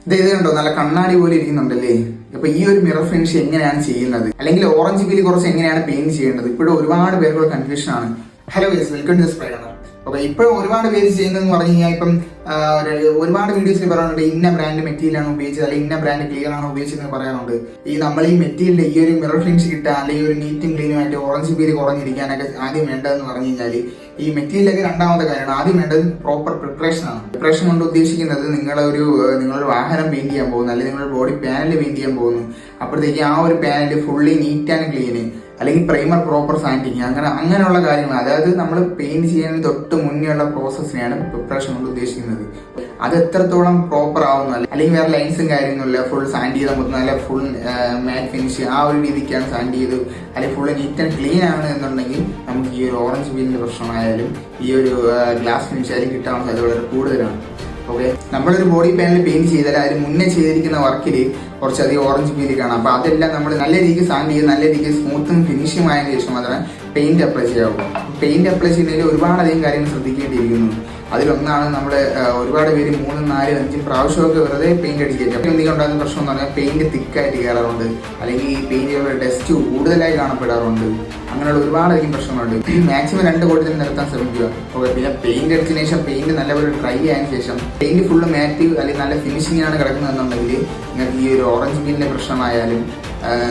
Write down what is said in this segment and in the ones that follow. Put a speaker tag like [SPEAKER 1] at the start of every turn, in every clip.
[SPEAKER 1] ഇത് കണ്ടോ, നല്ല കണ്ണാടി പോലെ ഇരിക്കുന്നുണ്ടല്ലേ. അപ്പൊ ഈ ഒരു മിറർ ഫിനിഷ് എങ്ങനെയാണ് ചെയ്യുന്നത്, അല്ലെങ്കിൽ ഓറഞ്ച് പീലി കുറച്ച് എങ്ങനെയാണ് പെയിന്റ് ചെയ്യേണ്ടത്, ഇപ്പോഴും ഒരുപാട് പേർക്കുള്ള കൺഫ്യൂഷൻ ആണ്. Hello guys, welcome to spray gunner. Okay, ഇപ്പോഴും ഒരുപാട് പേര് ചെയ്യുന്നതെന്ന് പറഞ്ഞു കഴിഞ്ഞാൽ ഇപ്പം ഒരുപാട് വീഡിയോസിൽ പറയാറുണ്ട് ഇന്ന ബ്രാൻഡ് മെറ്റീരിയൽ ആണ് ഉപയോഗിച്ചത്, അല്ലെങ്കിൽ ഇന്ന ബ്രാൻഡ് ക്ലിയർ ആണ് ഉപയോഗിച്ചതെന്ന് പറയാറുണ്ട്. നമ്മൾ ഈ മെറ്റീരിയലിന്റെ ഈ ഒരു മിറർ ഫിനിഷ് കിട്ടാൻ, അല്ലെങ്കിൽ ഒരു നീറ്റും ക്ലീനുമായിട്ട് ഓറഞ്ച് പീലി കുറഞ്ഞിരിക്കാനൊക്കെ ആദ്യം വേണ്ടതെന്ന് പറഞ്ഞു കഴിഞ്ഞാൽ ഈ മെറ്റീരിയലൊക്കെ രണ്ടാമത്തെ കാര്യമാണ്. ആദ്യം വേണ്ടത് പ്രോപ്പർ പ്രിപ്പറേഷൻ ആണ്. പ്രിപ്പറേഷൻ കൊണ്ട് ഉദ്ദേശിക്കുന്നത് നിങ്ങളൊരു വാഹനം പെയിന്റ് ചെയ്യാൻ പോകുന്നു, അല്ലെങ്കിൽ നിങ്ങളുടെ ബോഡി പാനൽ പെയിന്റ് ചെയ്യാൻ പോകുന്നു. അപ്പോഴത്തേക്ക് ആ ഒരു panel fully neat and clean, അല്ലെങ്കിൽ പ്രൈമർ പ്രോപ്പർ സാൻഡിങ്, അങ്ങനെയുള്ള കാര്യങ്ങൾ. അതായത് നമ്മൾ പെയിന്റ് ചെയ്യുന്നതിന് തൊട്ട് മുന്നേ ഉള്ള പ്രോസസ്സിനെയാണ് പ്രിപ്പറേഷൻ കൊണ്ട് ഉദ്ദേശിക്കുന്നത്. അത് എത്രത്തോളം പ്രോപ്പർ ആവുന്നു, അല്ലെങ്കിൽ വേറെ ലൈൻസും കാര്യങ്ങളില്ല, ഫുൾ സാൻഡ് ചെയ്താൽ മൊത്തം നല്ല ഫുൾ മാറ്റ് ഫിനിഷ് ആ ഒരു രീതിക്കാണ് സാൻഡ് ചെയ്ത്, അല്ലെങ്കിൽ ഫുൾ നീറ്റ് ആൻഡ് ക്ലീൻ ആണ് എന്നുണ്ടെങ്കിൽ നമുക്ക് ഈ ഒരു ഓറഞ്ച് പീലിന്റെ പ്രശ്നമായാലും ഈ ഒരു ഗ്ലാസ് ഫിനിഷ് ആയാലും കിട്ടാൻ സാധ്യത വളരെ കൂടുതലാണ്. ഓക്കെ, നമ്മളൊരു ബോഡി പാനൽ പെയിന്റ് ചെയ്താൽ അതിന് മുന്നേ ചെയ്തിരിക്കുന്ന വർക്കിൽ കുറച്ചധികം ഓറഞ്ച് പീലി കാണാം. അപ്പൊ അതെല്ലാം നമ്മൾ നല്ല രീതിക്ക് സാൻഡ് ചെയ്ത് നല്ല രീതിക്ക് സ്മൂത്തും ഫിനിഷും ആയതിനു ശേഷം മാത്രമേ പെയിന്റ് അപ്ലൈ ചെയ്യാവൂ. പെയിന്റ് അപ്ലൈ ചെയ്യുന്നതിൽ ഒരുപാടധികം കാര്യങ്ങൾ ശ്രദ്ധിക്കേണ്ടിയിരിക്കുന്നു. അതിലൊന്നാണ് നമ്മൾ ഒരുപാട് പേര് 3, 4, 5 പ്രാവശ്യമൊക്കെ വെറുതെ പെയിന്റ് അടിച്ചിരിക്കും. അപ്പോൾ എന്തെങ്കിലും ഉണ്ടാകുന്ന പ്രശ്നം എന്ന് പറഞ്ഞാൽ പെയിന്റ് തിക്കായിട്ട് കയറാറുണ്ട്, അല്ലെങ്കിൽ ഈ പെയിന്റുകളുടെ ഡസ്റ്റ് കൂടുതലായി കാണപ്പെടാറുണ്ട്. അങ്ങനെയുള്ള ഒരുപാടധികം പ്രശ്നങ്ങളുണ്ട്. മാക്സിമം 2 കോട്ട് തന്നെ നിർത്താൻ ശ്രമിക്കുക. ഓക്കെ, പിന്നെ പെയിന്റ് അടിച്ചതിന് ശേഷം പെയിന്റ് നല്ലപോലെ ഡ്രൈ ആയതിനു ശേഷം പെയിന്റ് ഫുള്ള് മാറ്റ് അല്ലെങ്കിൽ നല്ല ഫിനിഷിംഗ് ആണ് കിടക്കുന്നതെന്നുണ്ടെങ്കിൽ നിങ്ങൾക്ക് ഈ ഒരു ഓറഞ്ച് പീലിന്റെ പ്രശ്നമായാലും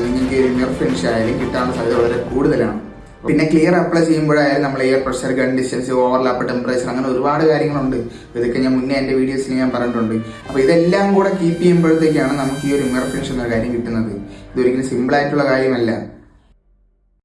[SPEAKER 1] നിങ്ങൾക്ക് ഒരു മിറർ ഫിനിഷ് ആയാലും കിട്ടാനുള്ള സാധ്യത വളരെ കൂടുതലാണ്. പിന്നെ ക്ലിയർ അപ്ലൈ ചെയ്യുമ്പോഴായാലും നമ്മൾ air pressure, gun distance, overlap, temperature, അങ്ങനെ ഒരുപാട് കാര്യങ്ങളുണ്ട്. ഇതൊക്കെ ഞാൻ മുന്നേ എൻ്റെ വീഡിയോസിൽ ഞാൻ പറഞ്ഞിട്ടുണ്ട്. അപ്പോൾ ഇതെല്ലാം കൂടെ കീപ്പ് ചെയ്യുമ്പോഴത്തേക്കാണ് നമുക്ക് ഈ ഒരു മിറർ ഫിനിഷ് എന്ന കാര്യം കിട്ടുന്നത്. ഇതൊരിക്കലും സിമ്പിൾ ആയിട്ടുള്ള കാര്യമല്ല.